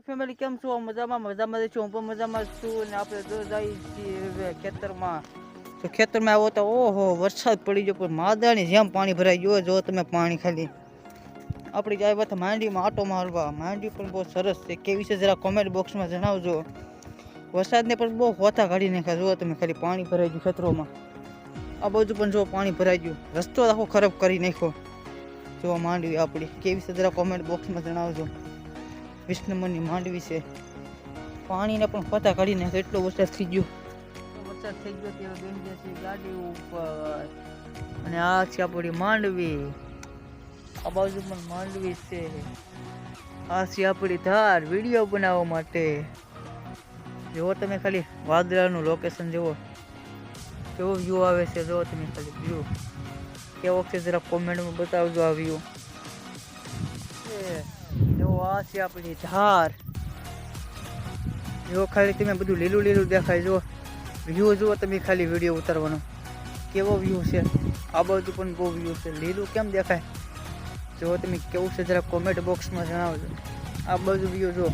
Family કેમ છો? મજામાં છું. હું પણ મજામાં છું. અને આપણે જો જઈએ છીએ ખેતરમાં. તો ખેતરમાં આવ્યો તો ઓહો વરસાદ પડી ગયો, પણ માદાની જેમ પાણી ભરાઈ ગયો. જો તમે પાણી ખાલી આપણી જાય વાત માંડીમાં આટો મારવા. માંડી પણ બહુ સરસ છે. કેવી છે જરા કોમેન્ટ બોક્સમાં જણાવજો. વરસાદને પણ બહુ હોતા કાઢી નાખ્યા. જો તમે ખાલી પાણી ભરાઈ ગયું ખેતરોમાં. આ બાજુ પણ જો પાણી ભરાઈ ગયું. રસ્તો આખો ખરાબ કરી નાખ્યો. જો માંડવી આપણી કેવી છે જરા કોમેન્ટ બોક્સમાં જણાવજો. 20 નંબરની માંડવી છે. પાણીને પણ પતા કાઢીને એટલો વરસાદ થઈ ગયો. વરસાદ થઈ ગયો ત્યારે બેસી ગયા છે ગાડી ઉપર. અને આ છે આપણી માંડવી. આ બાજુ પણ માંડવી છે. આ છે આપણી ધાર વિડીયો બનાવવા માટે. જુઓ તમે ખાલી વાદળાનું લોકેશન જુઓ, કેવો વ્યૂ આવે છે. જુઓ તમે ખાલી વ્યૂ કેવો છે જરા કોમેન્ટમાં બતાવજો. આ વ્યૂ જો આ છે આપણી ધાર. જો ખાલી તમે બધું લીલું લીલું દેખાય. જો વ્યૂ જુઓ તમે ખાલી વિડીયો ઉતારવાનો કેવો વ્યૂ છે. આ બાજુ પણ બહુ વ્યૂ છે. લીલું કેમ દેખાય જો તમે કેવું છે જરા કોમેન્ટ બોક્સમાં જણાવજો. આ બાજુ વ્યૂ જો.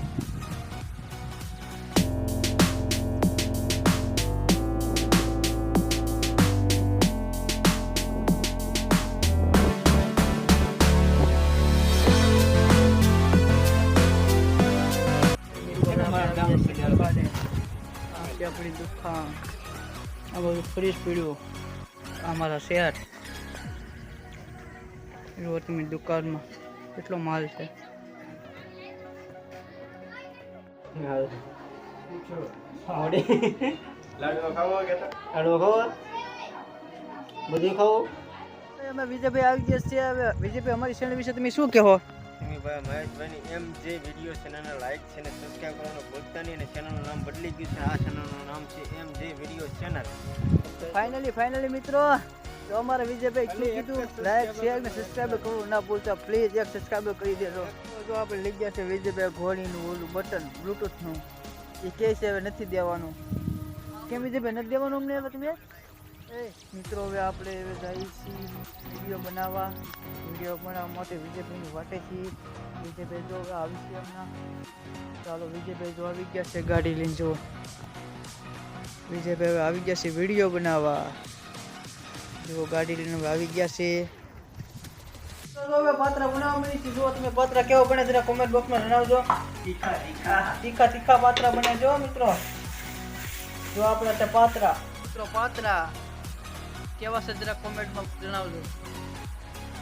આપણી દુકાન આ બધું ફ્રીજ પીડ્યું. અમારા શેર રોટની દુકાનમાં કેટલો માલ છે. બધું ખાવો. અમે વિજયભાઈ આવી ગયા છે. હવે વિજયભાઈ અમારી ચેનલ વિશે તમે શું કહો? મહેશભાઈની MJ વિડીયો ચેનલને લાઈક છે ને સબસ્ક્રાઈબ કરવાનું ભૂલતા નહીં. અને ચેનલનું નામ બદલી ગયું છે. આ ચેનલનું નામ છે MJ વિડીયો ચેનલ. ફાઇનલી મિત્રો, તો અમારા વિજયભાઈ શું કીધું, લાઈક શેર ને સબસ્ક્રાઈબ કરવું ના ભૂલતા. પ્લીઝ એક સબસ્ક્રાઈબ કરી દેજો. જો આપણે લઈ ગયા છે વિજયભાઈ ઘોડીનું ઓલું બટન બ્લૂટૂથનું. એ કહે છે હવે નથી દેવાનું. કેમ વિજયભાઈ નથી દેવાનું અમને? હવે તમે મિત્રો હવે આપણે જઈએ છીએ વિડીયો બનાવવા માટે. વિજયભાઈની વાટે છીએ. વિજયભાઈ જો આવી છે હમણાં. ચાલો વિજયભાઈ જો આવી ગયા છે ગાડી લઈને. જો વિજયભાઈ આવી ગયા છે વિડીયો બનાવવા. જો ગાડી લઈને આવી ગયા છે. તો હવે પાત્રા બનાવવા મળી છે. જો તમે પાત્રા કેવો બને જરા કોમેન્ટ બોક્સમાં જણાવજો. તીખા પાત્રા બને. જો મિત્રો જો આપણે પાત્રા કેવા છે જરા કોમેન્ટમાં જણાવજો.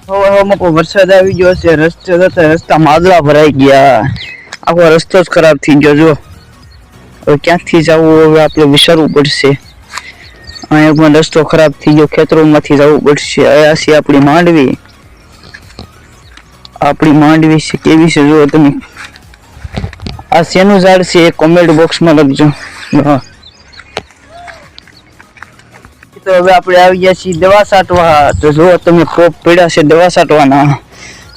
હવે વરસાદ આવી ગયો છે. રસ્તા માદળા ભરાઈ ગયા. આખો રસ્તો જ ખરાબ થઈ ગયો. જો હવે ક્યાંથી જવું હવે આપણે વિચારવું પડશે. અહીંયા પણ રસ્તો ખરાબ થઈ ગયો. ખેતરોમાંથી જવું પડશે. આ છે આપણી માંડવી છે. કેવી છે જો તમે. આ શેનું ઝાડ છે એ કોમેન્ટ બોક્સમાં લખજો. તો હવે આપણે આવી ગયા છીએ દવા છાંટવા. તો જો તમે પોપ પડ્યા છે દવા છાંટવાના.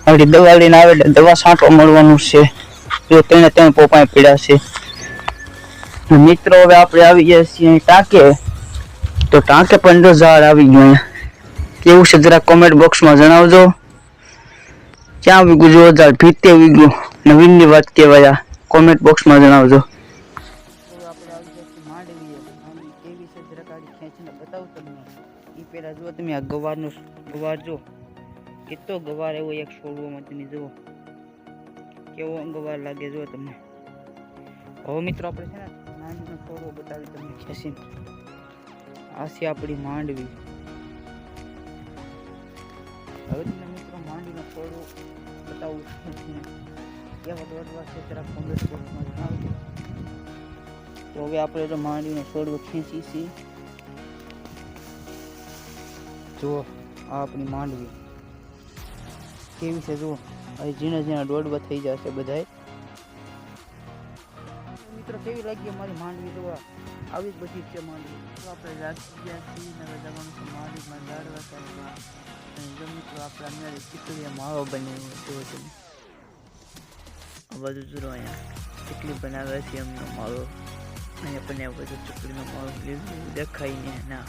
આપણી દવા લઈને આવે એટલે દવા છાંટવા મળવાનું છે. જો ત્રણ પોપા પડ્યા છે. મિત્રો હવે આપણે આવી ગયા છીએ ટાંકે. તો ટાંકે પણ જો ઝાડ આવી ગયું. કેવું છે જરા કોમેન્ટ બોક્સમાં જણાવજો. ક્યાં આવી ગયું જો ઝાડ? ભીતે આવી ગયું. નવીનની વાત કહેવાય. કોમેન્ટ બોક્સમાં જણાવજો. પેલા જો તમે આ ગવાર જો કેટલો ગવાર એવો એક છોડવામાં તમે જુઓ કેવો ગવાર લાગે. જો તમને હવે મિત્રો આપણે છે ને માંડવીનો છોડવો બતાવી તમને ખેંચીને. આ છે આપણી માંડવી. હવે તમને મિત્રો માંડવીનો છોડવો બતાવું ખેંચીને કેવા દોડવા છે જરા કોમેન્ટ બોક્સમાં જણાવજો. તો હવે આપણે જો માંડવીનો છોડવો ખેંચી છીએ. જુઓ આ આપણી માંડવી કેવી છે. જુઓ અહીં ઝીણા દોડવા થઈ જશે બધા. મિત્રો કેવી લાગી અમારી માંડવી? જોવા આવી જ બધી છે માંડવી. તો આપણે રાખી ગયા છીએ. હવે જવાનું છે માંડવીમાં ઝાડવા સાઈડમાં. અને જો મિત્રો આપણે અમારી ચીકલીએ માળો બનાવ્યો. જુઓ તમે આ બધું જુઓ અહીંયા ચીકલી બનાવે છે એમનો માળો. અહીંયા પણ બધું ચીકલીનો માળો દેખાય ને ના.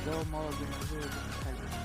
કેવો માળો બન્યો જોયો તમે ખાલી.